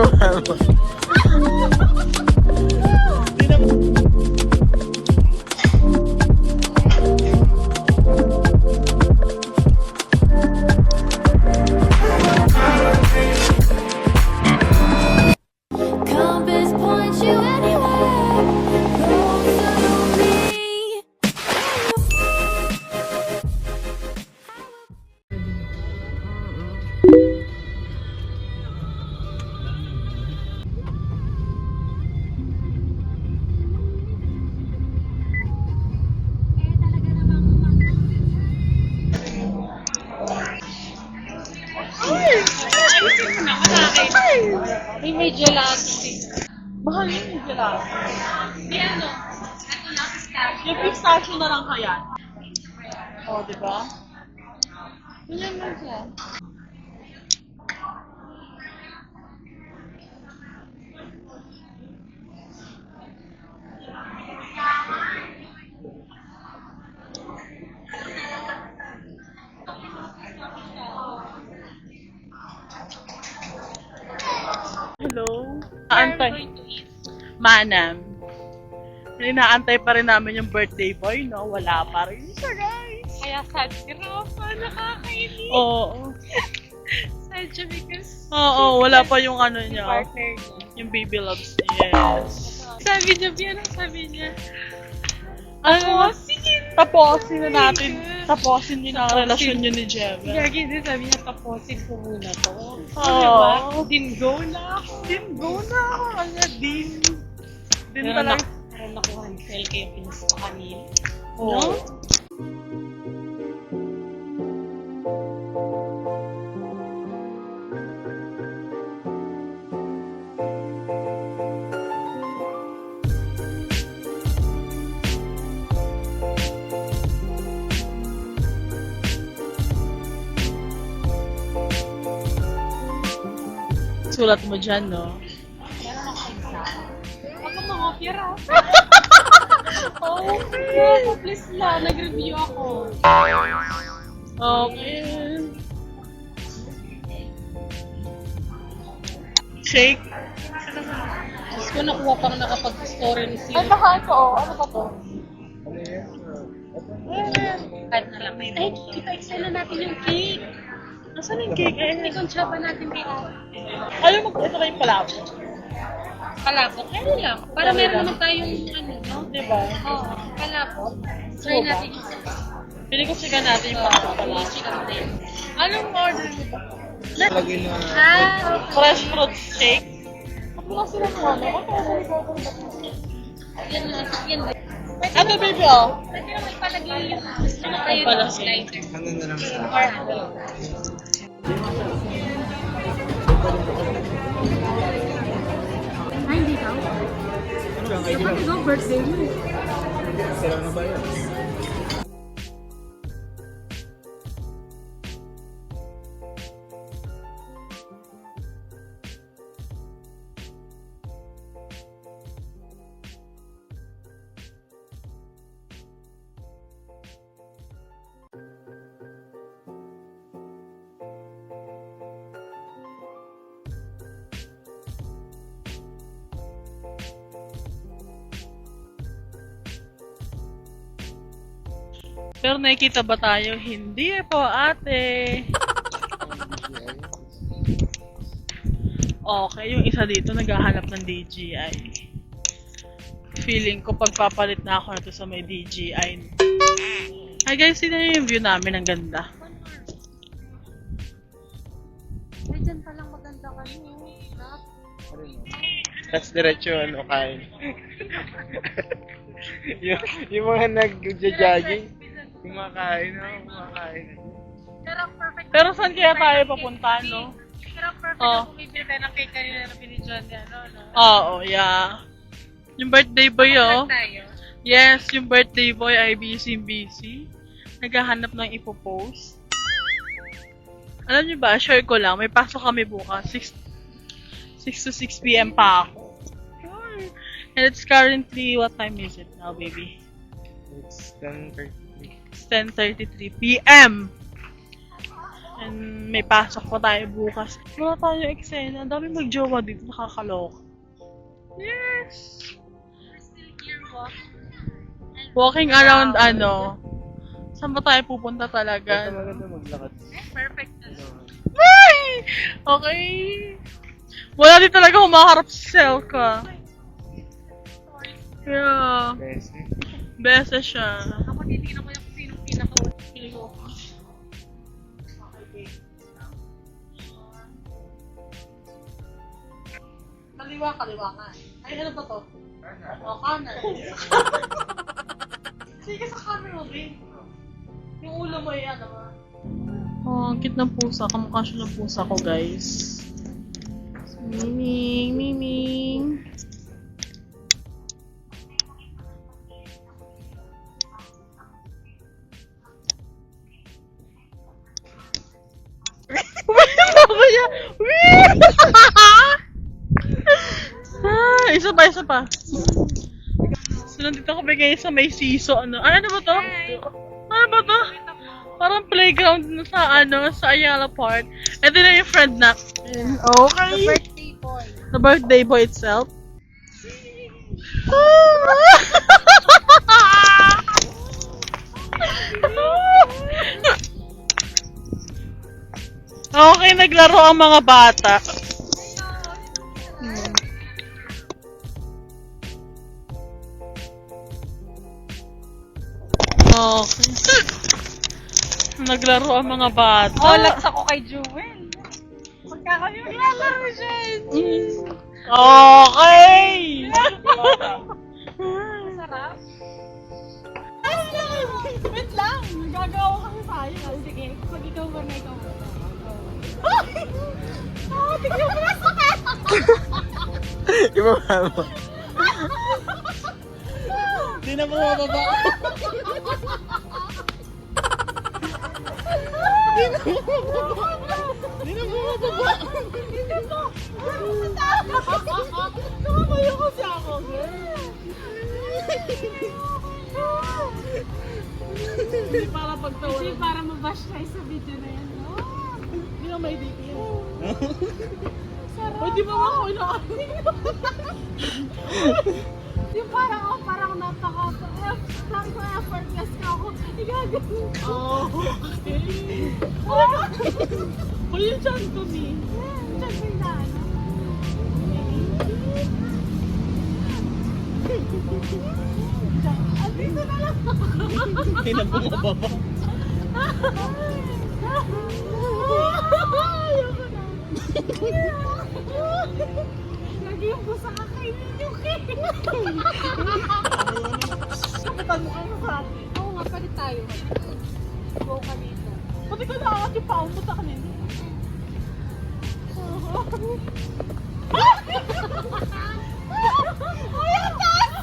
problema. Compass points you anywhere. Closer to me. May gelato. Mahal yun yung gelato. Di ano? Ito na, pistachio. Yung pistachio na lang kaya. O, diba? Ganyan lang siya. Hello? Naantay. Manam. Inaantay pa rin namin yung birthday boy, no? Wala pa rin siya, guys. Kaya sad si Rafa, nakakainis. Oo. Sad siya because Oo, wala pa yung ano niya. partner niya. Yung baby loves niya. Yes. Sabi niya, Bian, ang sabi niya, Ano? Tapusin na natin. God. Tapusin din ang relasyon niyo ni Jeva. Gagi din, sabi niya, tapusin ko muna to. Oo. Dingo na ako. Go na ako. Ano, din. Din Meron pala. Meron ako handfel kayo pinusta kanil. Oo. No? Sulat mo dyan, no? Meron ako isa. Huwag kang mangopya, Rafa. Okay. Rafa, please lang. Nag-review ako. Okay. Shake. Diyos ko, nakuha pang nakapag-story ni Siri. Ay, nakain ko. Oh. Ano ba to? Kahit na lang may ay, ipa-excel na natin yung cake. Asan yung cake? Hindi kontra pa natin kay Ate. Alam mo, ito kayong palabo. Kalabot, ano lang. Para meron naman tayong ano, no? Diba? Oo, kalabot. Try natin yung Pili ko siya natin yung palabo. chicken din. Anong order mo ba? Lagay na. Ah, Fresh fruit shake? Ano lang sila ng ano? yan lang. Yan lang. Ano, baby, oh? Pwede naman ipalagay yung gusto mo kayo Pala ng siya. slider. Ano na lang sa Or ano. Ay, hindi daw. Dapat ikaw birthday mo. Sira na ba yan? Pero nakikita ba tayo? Hindi po, ate. Okay, yung isa dito naghahanap ng DJI. Feeling ko pagpapalit na ako nito sa may DJI. Hi guys, sino yung view namin? Ang ganda. Ay, dyan palang maganda kayo. Tapos diretso ano kain. yung mga nag-jogging, kumakain ako, kumakain. Pero perfect. Pero saan kaya tayo papunta, no? Pero perfect Oh. kung bibili tayo ng cake kanina na binidyan niya, no? Oo, yeah. Yung birthday boy, oh. Perfect tayo. Yes, yung birthday boy ay busy. Naghahanap ng ipopost. Alam niyo ba, share ko lang, may pasok kami bukas. 6 to 6 p.m. pa ako. And it's currently, what time is it now, baby? It's 10:30. It's 10:33 p.m. And may pasok pa tayo bukas. Wala tayo eksena. Ang dami magjowa dito. Nakakaloka. Yes! Walking around saan ba tayo pupunta talaga? Maganda maglakad. Perfect. Ay! Okay. Wala din talaga humaharap sa Selka. Yeah. Bese. Bese siya. Ako titignan ko yung sinong pinaka-pili ko. Kaliwa nga. Ay, ano ba to? O, kanan. Sige sa camera, babe. Yung ulo mo ay Oh, ang cute ng pusa. Kamukha siya ng pusa ko, guys. Miming, miming. Isa pa. So, nandito kami guys sa may siso. Ano ba to? Ano ba to? Parang playground na sa Ayala Park. Ito na yung friend natin. Okay. birthday boy. The birthday boy itself. Okay, naglaro ang mga bata. Okay. Naglaro ang mga bata. Olax ako kay Jewel. Pagka kami maglalaro siya. Okay! Sarap. Wait lang! Gagawa kami tayo. Sige, pag ikaw ba na ikaw ba? Tignan mo na sa Ibaba mo. Di na bumababa. Di na bumababa. Nakakayo kasi ako. Hindi para pagtawa. Hindi para mabash tayo sa video na yan. Hindi na may dito yan. O, di ba ako Yung parang napaka-effortless ka ako. Igagano. Oh, okay. O, yung chan ko, Mi. Diyan may na ano. Andito na lang. Di na bumababa. Ayoko na. Lagi yung busa kakainin yung cake. Kapitan mo kayo sa akin. Oo nga, palit tayo. Go ka dito. Pati ko naangat yung pao mo sa kanina. Ay, ang taas!